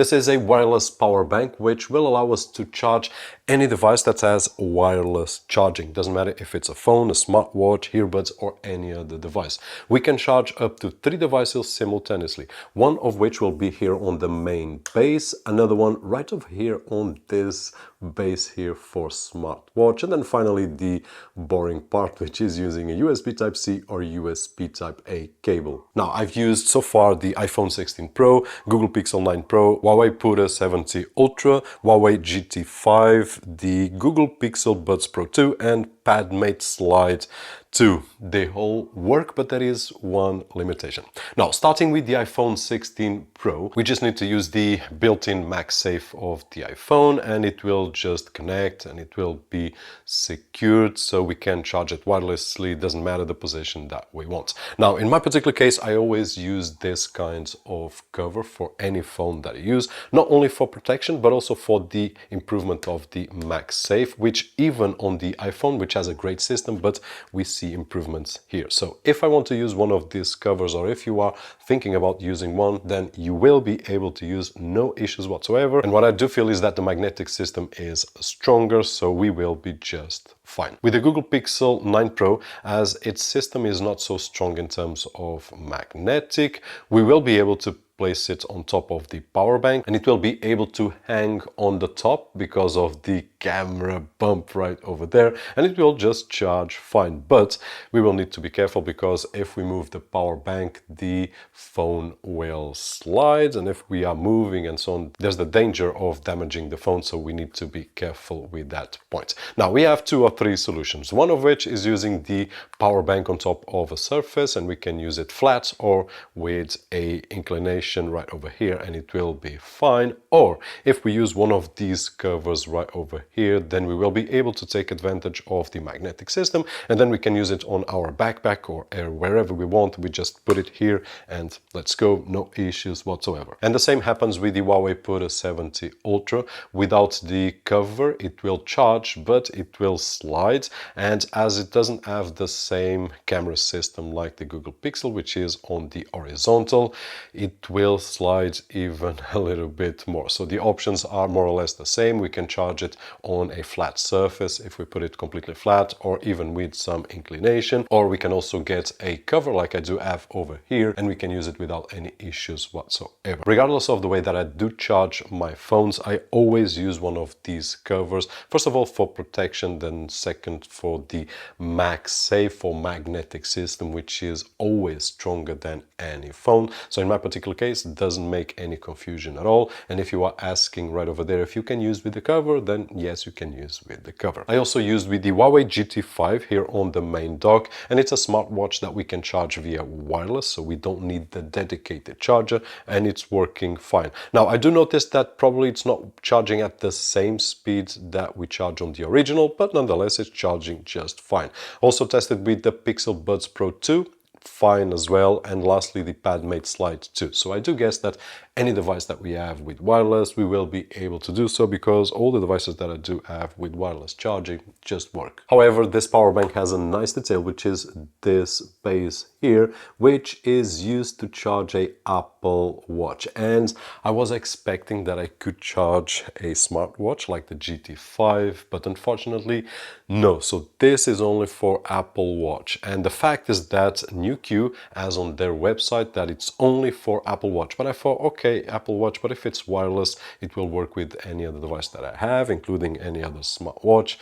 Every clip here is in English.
This is a wireless power bank which will allow us to charge any device that has wireless charging. Doesn't matter if it's a phone, a smartwatch, earbuds or any other device. We can charge up to 3 devices simultaneously, one of which will be here on the main base, another one right over here on this base here for smartwatch, and then finally the boring part, which is using a USB Type-C or USB Type-A cable. Now, I've used so far the iPhone 16 Pro, Google Pixel 9 Pro, Huawei Pura 70 Ultra, Huawei GT5, the Google Pixel Buds Pro 2 and PadMate Slide 2. They all work, but there is one limitation. Now, starting with the iPhone 16 Pro, we just need to use the built-in MagSafe of the iPhone and it will just connect and it will be secured so we can charge it wirelessly. It doesn't matter the position that we want. Now, in my particular case, I always use this kind of cover for any phone that I use, not only for protection, but also for the improvement of the MagSafe, which even on the iPhone, which has a great system, but we see improvements here. So if I want to use one of these covers, or if you are thinking about using one, then you will be able to use no issues whatsoever. And what I do feel is that the magnetic system is stronger, so we will be just fine. With the Google Pixel 9 Pro, as its system is not so strong in terms of magnetic, we will be able to place it on top of the power bank and it will be able to hang on the top because of the camera bump right over there, and it will just charge fine. But we will need to be careful because if we move the power bank, the phone will slide, and if we are moving and so on, there's the danger of damaging the phone, so we need to be careful with that point. Now, we have 2 or 3 solutions, one of which is using the power bank on top of a surface, and we can use it flat or with a inclination right over here and it will be fine. Or if we use one of these covers right over here, then we will be able to take advantage of the magnetic system and then we can use it on our backpack or wherever we want. We just put it here and let's go, no issues whatsoever. And the same happens with the Huawei Pura 70 Ultra. Without the cover it will charge, but it will slide, and as it doesn't have the same camera system like the Google Pixel, which is on the horizontal, it will slide even a little bit more. So the options are more or less the same. We can charge it on a flat surface if we put it completely flat, or even with some inclination, or we can also get a cover like I do have over here and we can use it without any issues whatsoever. Regardless of the way that I do charge my phones, I always use one of these covers, first of all for protection, then second for the MagSafe or magnetic system, which is always stronger than any phone. So in my particular case, it doesn't make any confusion at all. And if you are asking right over there if you can use with the cover, then yes, you can use with the cover. I also used with the Huawei GT5 here on the main dock, and it's a smartwatch that we can charge via wireless, so we don't need the dedicated charger, and it's working fine. Now, I do notice that probably it's not charging at the same speed that we charge on the original, but nonetheless, it's charging just fine. Also tested with the Pixel Buds Pro 2, fine as well, and lastly the PadMate Slide 2. So I do guess that any device that we have with wireless, we will be able to do so, because all the devices that I do have with wireless charging just work. However, this power bank has a nice detail, which is this base here, which is used to charge a Apple Watch. And I was expecting that I could charge a smartwatch like the GT5, but unfortunately no. So this is only for Apple Watch. And the fact is that NewQ has on their website that it's only for Apple Watch. But I thought, okay, Apple Watch, but if it's wireless, it will work with any other device that I have, including any other smartwatch.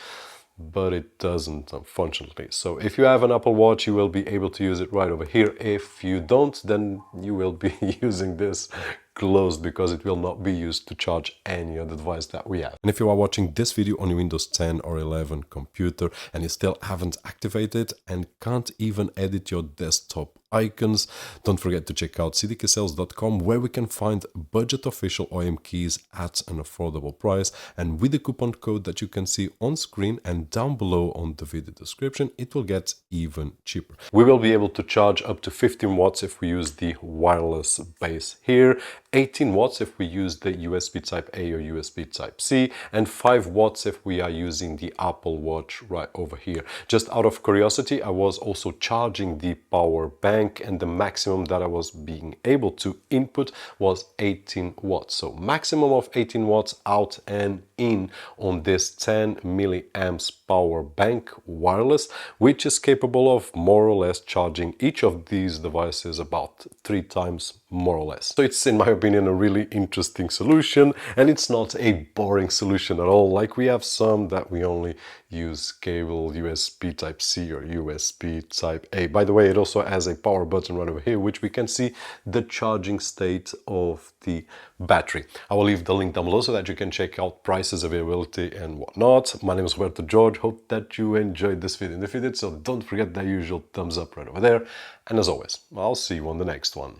But it doesn't, unfortunately. So if you have an Apple Watch, you will be able to use it right over here. If you don't, then you will be using this closed, because it will not be used to charge any other device that we have. And if you are watching this video on your Windows 10 or 11 computer and you still haven't activated and can't even edit your desktop icons, don't forget to check out cdksales.com, where we can find budget official OEM keys at an affordable price, and with the coupon code that you can see on screen and down below on the video description, it will get even cheaper. We will be able to charge up to 15 watts if we use the wireless base here, 18 watts if we use the USB Type-A or USB Type-C, and 5 watts if we are using the Apple Watch right over here. Just out of curiosity, I was also charging the power bank bank, and the maximum that I was being able to input was 18 watts. So maximum of 18 watts out and in on this 10 milliamps power bank wireless, which is capable of more or less charging each of these devices about 3 times more or less. So it's, in my opinion, a really interesting solution, and it's not a boring solution at all. Like we have some that we only use cable USB Type-C or USB Type-A. By the way, it also has a power button right over here, which we can see the charging state of the battery. I will leave the link down below so that you can check out prices, availability and whatnot. My name is Roberto Jorge. Hope that you enjoyed this video. And if you did, so don't forget that usual thumbs up right over there. And as always, I'll see you on the next one.